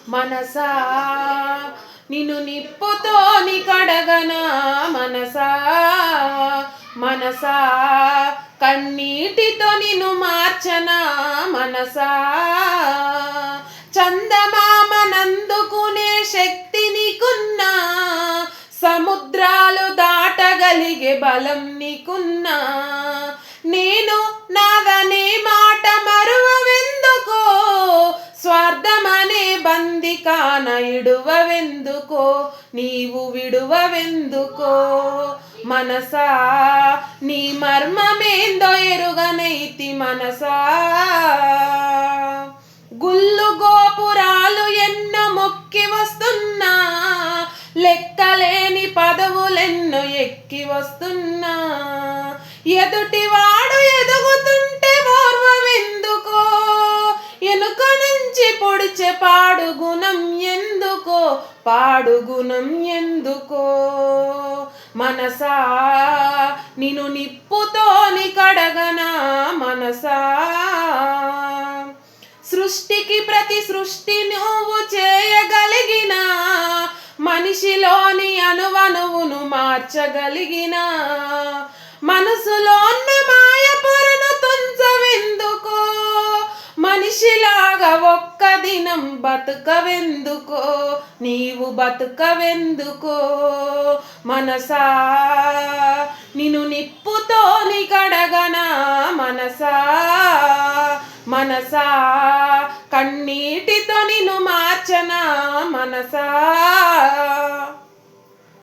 మనసా నిన్ను నిప్పుతోని కడగనా మనసా మనసా కన్నీటితో నిన్ను మార్చనా మనసా చందమామనందుకునే శక్తి నీకున్నా సముద్రాలు దాటగలిగే బలం నీకున్నా నేను నాదనే మాట మరువవెందుకో స్వార్థమనే బందికాన ఇడువవెందుకో నీవు విడువవెందుకో మనసా నీ మర్మమేందో ఎరుగనైతి మనసా గుళ్ళు గోపురాలు ఎన్నో మొక్కి వస్తున్నా లెక్కలేని పదవులెన్నో ఎక్కి వస్తున్నా ఎదుటివాడు ఎదుగుతుంటే ఓర్వవెందుకో ఎనుక నుంచి పొడిచే పాడుగుణం ఎందుకో పాడుగుణం ఎందుకో మనసా నిన్ను నిప్పుతోని కడగనా మనసా సృష్టికి ప్రతి సృష్టి నువ్వు చేయగలిగిన మనిషిలోని అణువణువును మార్చగలిగిన మనసులో ఉన్న మాయ పొరను తుంచవెందుకో మనిషిలాగా ఒక్క దినం బతుకవెందుకో నీవు బతుకవెందుకో మనసా నిన్ను నిప్పుతోని కడగనా మనసా మనసా కన్నీటితో నిన్ను మార్చనా మనసా